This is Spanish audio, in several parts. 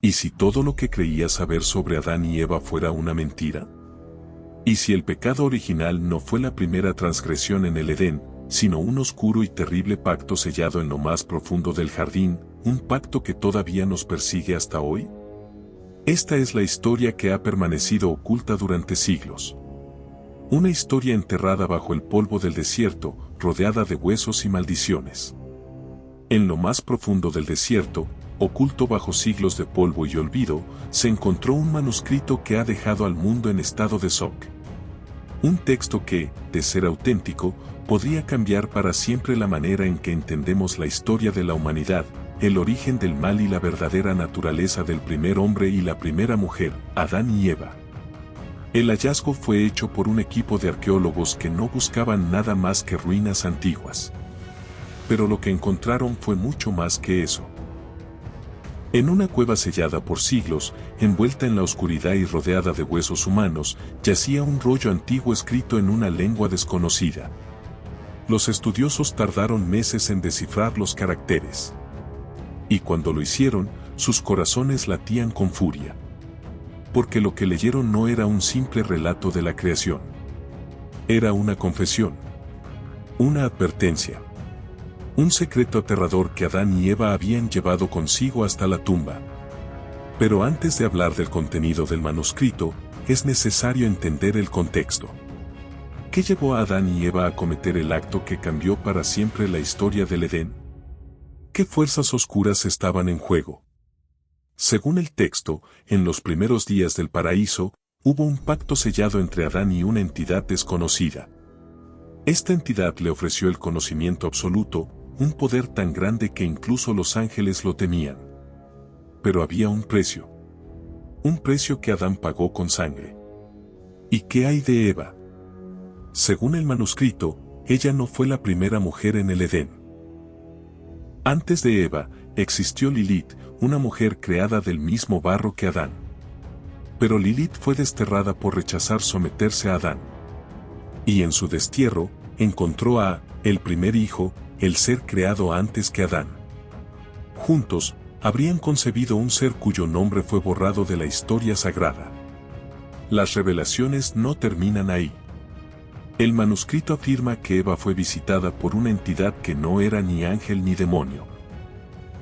¿Y si todo lo que creía saber sobre Adán y Eva fuera una mentira? ¿Y si el pecado original no fue la primera transgresión en el Edén, sino un oscuro y terrible pacto sellado en lo más profundo del jardín, un pacto que todavía nos persigue hasta hoy? Esta es la historia que ha permanecido oculta durante siglos. Una historia enterrada bajo el polvo del desierto, rodeada de huesos y maldiciones. En lo más profundo del desierto, oculto bajo siglos de polvo y olvido, se encontró un manuscrito que ha dejado al mundo en estado de shock. Un texto que, de ser auténtico, podría cambiar para siempre la manera en que entendemos la historia de la humanidad, el origen del mal y la verdadera naturaleza del primer hombre y la primera mujer, Adán y Eva. El hallazgo fue hecho por un equipo de arqueólogos que no buscaban nada más que ruinas antiguas. Pero lo que encontraron fue mucho más que eso. En una cueva sellada por siglos, envuelta en la oscuridad y rodeada de huesos humanos, yacía un rollo antiguo escrito en una lengua desconocida. Los estudiosos tardaron meses en descifrar los caracteres. Y cuando lo hicieron, sus corazones latían con furia. Porque lo que leyeron no era un simple relato de la creación. Era una confesión. Una advertencia. Un secreto aterrador que Adán y Eva habían llevado consigo hasta la tumba. Pero antes de hablar del contenido del manuscrito, es necesario entender el contexto. ¿Qué llevó a Adán y Eva a cometer el acto que cambió para siempre la historia del Edén? ¿Qué fuerzas oscuras estaban en juego? Según el texto, en los primeros días del paraíso, hubo un pacto sellado entre Adán y una entidad desconocida. Esta entidad le ofreció el conocimiento absoluto, un poder tan grande que incluso los ángeles lo temían. Pero había un precio. Un precio que Adán pagó con sangre. ¿Y qué hay de Eva? Según el manuscrito, ella no fue la primera mujer en el Edén. Antes de Eva, existió Lilith, una mujer creada del mismo barro que Adán. Pero Lilith fue desterrada por rechazar someterse a Adán. Y en su destierro, encontró a, el primer hijo, el ser creado antes que Adán. Juntos, habrían concebido un ser cuyo nombre fue borrado de la historia sagrada. Las revelaciones no terminan ahí. El manuscrito afirma que Eva fue visitada por una entidad que no era ni ángel ni demonio.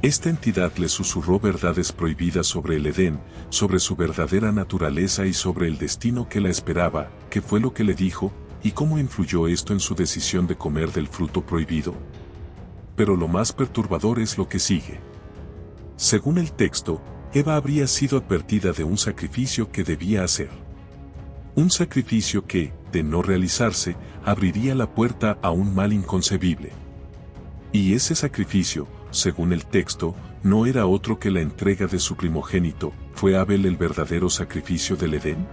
Esta entidad le susurró verdades prohibidas sobre el Edén, sobre su verdadera naturaleza y sobre el destino que la esperaba. ¿Qué fue lo que le dijo, y cómo influyó esto en su decisión de comer del fruto prohibido? Pero lo más perturbador es lo que sigue. Según el texto, Eva habría sido advertida de un sacrificio que debía hacer. Un sacrificio que, de no realizarse, abriría la puerta a un mal inconcebible. Y ese sacrificio, según el texto, no era otro que la entrega de su primogénito. ¿Fue Abel el verdadero sacrificio del Edén?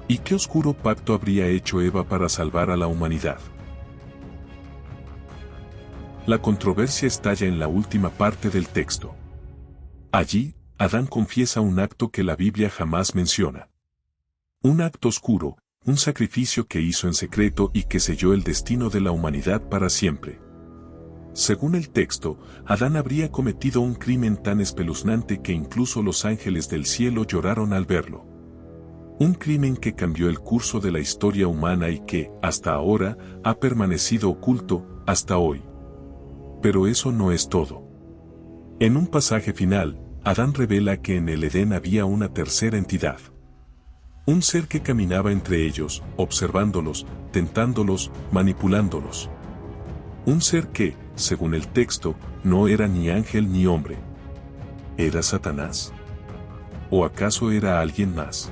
¿Y qué oscuro pacto habría hecho Eva para salvar a la humanidad? La controversia estalla en la última parte del texto. Allí, Adán confiesa un acto que la Biblia jamás menciona. Un acto oscuro, un sacrificio que hizo en secreto y que selló el destino de la humanidad para siempre. Según el texto, Adán habría cometido un crimen tan espeluznante que incluso los ángeles del cielo lloraron al verlo. Un crimen que cambió el curso de la historia humana y que, hasta ahora, ha permanecido oculto, hasta hoy. Pero eso no es todo. En un pasaje final, Adán revela que en el Edén había una tercera entidad. Un ser que caminaba entre ellos, observándolos, tentándolos, manipulándolos. Un ser que, según el texto, no era ni ángel ni hombre. ¿Era Satanás? ¿O acaso era alguien más?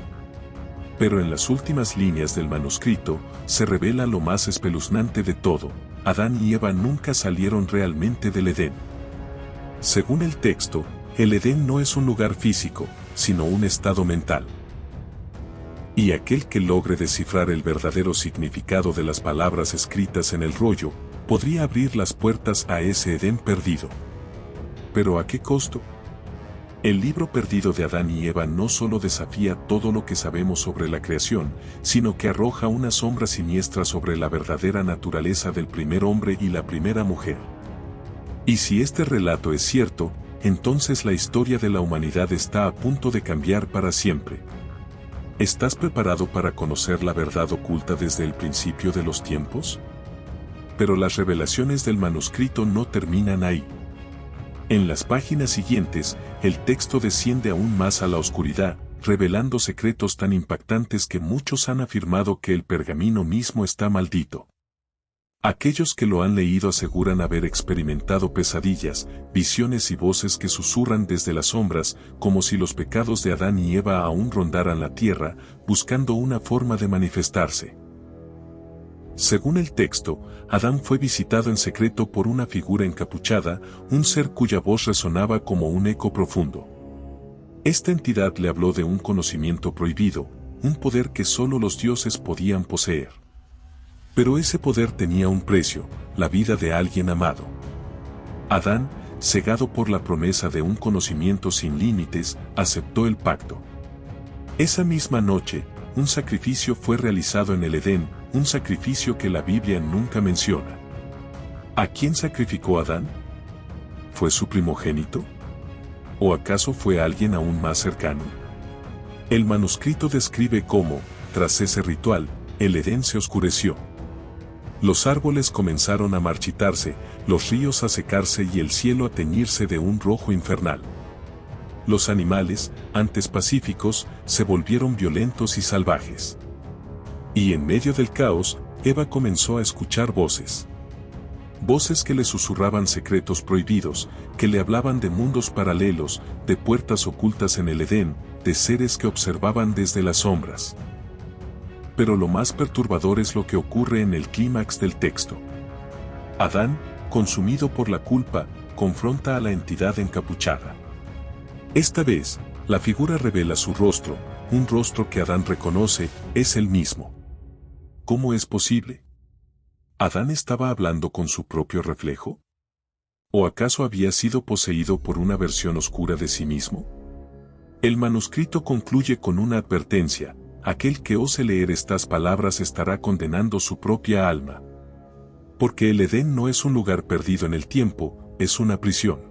Pero en las últimas líneas del manuscrito, se revela lo más espeluznante de todo: Adán y Eva nunca salieron realmente del Edén. Según el texto, el Edén no es un lugar físico, sino un estado mental. Y aquel que logre descifrar el verdadero significado de las palabras escritas en el rollo, podría abrir las puertas a ese Edén perdido. ¿Pero a qué costo? El libro perdido de Adán y Eva no solo desafía todo lo que sabemos sobre la creación, sino que arroja una sombra siniestra sobre la verdadera naturaleza del primer hombre y la primera mujer. Y si este relato es cierto, entonces la historia de la humanidad está a punto de cambiar para siempre. ¿Estás preparado para conocer la verdad oculta desde el principio de los tiempos? Pero las revelaciones del manuscrito no terminan ahí. En las páginas siguientes, el texto desciende aún más a la oscuridad, revelando secretos tan impactantes que muchos han afirmado que el pergamino mismo está maldito. Aquellos que lo han leído aseguran haber experimentado pesadillas, visiones y voces que susurran desde las sombras, como si los pecados de Adán y Eva aún rondaran la tierra, buscando una forma de manifestarse. Según el texto, Adán fue visitado en secreto por una figura encapuchada, un ser cuya voz resonaba como un eco profundo. Esta entidad le habló de un conocimiento prohibido, un poder que solo los dioses podían poseer. Pero ese poder tenía un precio, la vida de alguien amado. Adán, cegado por la promesa de un conocimiento sin límites, aceptó el pacto. Esa misma noche, un sacrificio fue realizado en el Edén, un sacrificio que la Biblia nunca menciona. ¿A quién sacrificó Adán? ¿Fue su primogénito? ¿O acaso fue alguien aún más cercano? El manuscrito describe cómo, tras ese ritual, el Edén se oscureció. Los árboles comenzaron a marchitarse, los ríos a secarse y el cielo a teñirse de un rojo infernal. Los animales, antes pacíficos, se volvieron violentos y salvajes. Y en medio del caos, Eva comenzó a escuchar voces. Voces que le susurraban secretos prohibidos, que le hablaban de mundos paralelos, de puertas ocultas en el Edén, de seres que observaban desde las sombras. Pero lo más perturbador es lo que ocurre en el clímax del texto. Adán, consumido por la culpa, confronta a la entidad encapuchada. Esta vez, la figura revela su rostro, un rostro que Adán reconoce, es el mismo. ¿Cómo es posible? ¿Adán estaba hablando con su propio reflejo? ¿O acaso había sido poseído por una versión oscura de sí mismo? El manuscrito concluye con una advertencia: aquel que ose leer estas palabras estará condenando su propia alma. Porque el Edén no es un lugar perdido en el tiempo, es una prisión.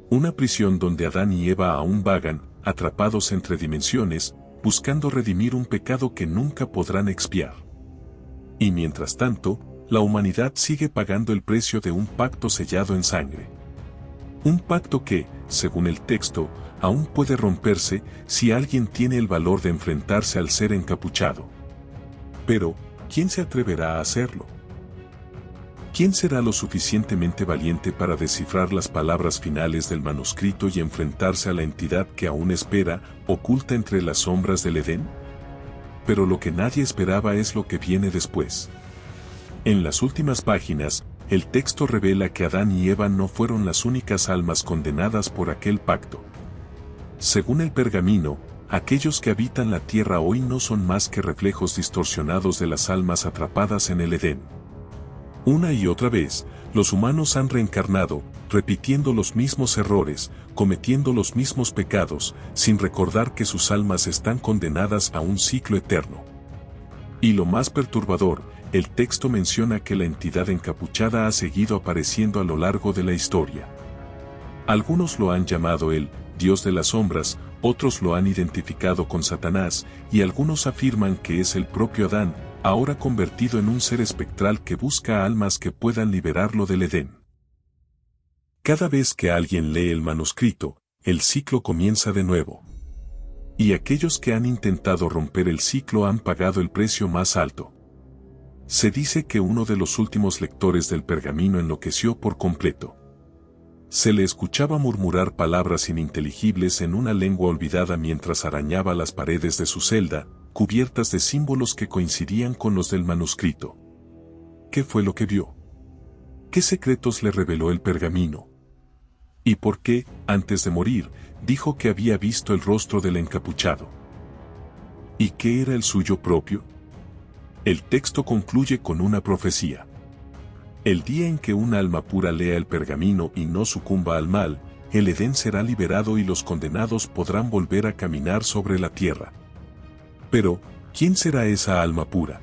Una prisión donde Adán y Eva aún vagan, atrapados entre dimensiones, buscando redimir un pecado que nunca podrán expiar. Y mientras tanto, la humanidad sigue pagando el precio de un pacto sellado en sangre. Un pacto que, según el texto, aún puede romperse si alguien tiene el valor de enfrentarse al ser encapuchado. Pero, ¿quién se atreverá a hacerlo? ¿Quién será lo suficientemente valiente para descifrar las palabras finales del manuscrito y enfrentarse a la entidad que aún espera, oculta entre las sombras del Edén? Pero lo que nadie esperaba es lo que viene después. En las últimas páginas, el texto revela que Adán y Eva no fueron las únicas almas condenadas por aquel pacto. Según el pergamino, aquellos que habitan la tierra hoy no son más que reflejos distorsionados de las almas atrapadas en el Edén. Una y otra vez, los humanos han reencarnado, repitiendo los mismos errores, cometiendo los mismos pecados, sin recordar que sus almas están condenadas a un ciclo eterno. Y lo más perturbador, el texto menciona que la entidad encapuchada ha seguido apareciendo a lo largo de la historia. Algunos lo han llamado el Dios de las sombras, otros lo han identificado con Satanás, y algunos afirman que es el propio Adán, ahora convertido en un ser espectral que busca almas que puedan liberarlo del Edén. Cada vez que alguien lee el manuscrito, el ciclo comienza de nuevo. Y aquellos que han intentado romper el ciclo han pagado el precio más alto. Se dice que uno de los últimos lectores del pergamino enloqueció por completo. Se le escuchaba murmurar palabras ininteligibles en una lengua olvidada mientras arañaba las paredes de su celda, cubiertas de símbolos que coincidían con los del manuscrito. ¿Qué fue lo que vio? ¿Qué secretos le reveló el pergamino? ¿Y por qué, antes de morir, dijo que había visto el rostro del encapuchado? ¿Y qué era el suyo propio? El texto concluye con una profecía. El día en que un alma pura lea el pergamino y no sucumba al mal, el Edén será liberado y los condenados podrán volver a caminar sobre la tierra. Pero, ¿quién será esa alma pura?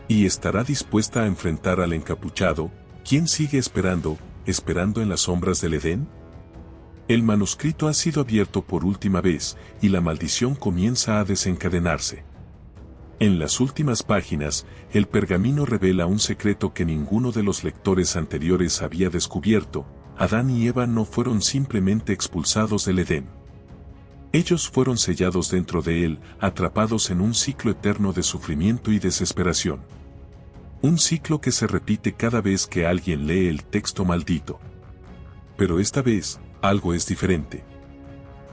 ¿Y estará dispuesta a enfrentar al encapuchado? ¿Quién sigue esperando en las sombras del Edén? El manuscrito ha sido abierto por última vez y la maldición comienza a desencadenarse. En las últimas páginas, el pergamino revela un secreto que ninguno de los lectores anteriores había descubierto: Adán y Eva no fueron simplemente expulsados del Edén. Ellos fueron sellados dentro de él, atrapados en un ciclo eterno de sufrimiento y desesperación. Un ciclo que se repite cada vez que alguien lee el texto maldito. Pero esta vez, algo es diferente.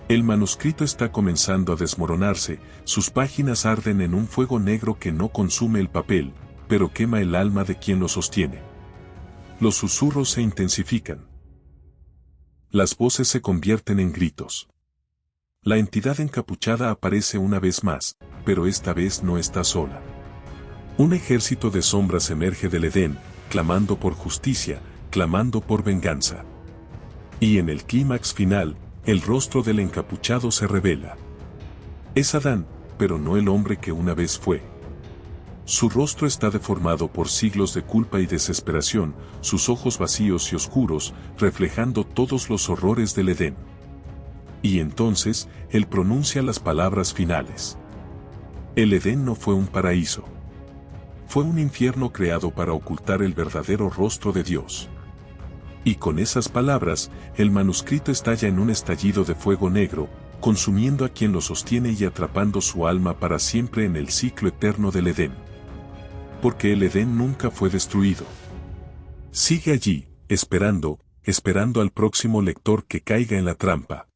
El manuscrito está comenzando a desmoronarse, sus páginas arden en un fuego negro que no consume el papel, pero quema el alma de quien lo sostiene. Los susurros se intensifican. Las voces se convierten en gritos. La entidad encapuchada aparece una vez más, pero esta vez no está sola. Un ejército de sombras emerge del Edén, clamando por justicia, clamando por venganza. Y en el clímax final, el rostro del encapuchado se revela. Es Adán, pero no el hombre que una vez fue. Su rostro está deformado por siglos de culpa y desesperación, sus ojos vacíos y oscuros, reflejando todos los horrores del Edén. Y entonces, él pronuncia las palabras finales. El Edén no fue un paraíso. Fue un infierno creado para ocultar el verdadero rostro de Dios. Y con esas palabras, el manuscrito estalla en un estallido de fuego negro, consumiendo a quien lo sostiene y atrapando su alma para siempre en el ciclo eterno del Edén. Porque el Edén nunca fue destruido. Sigue allí, esperando al próximo lector que caiga en la trampa.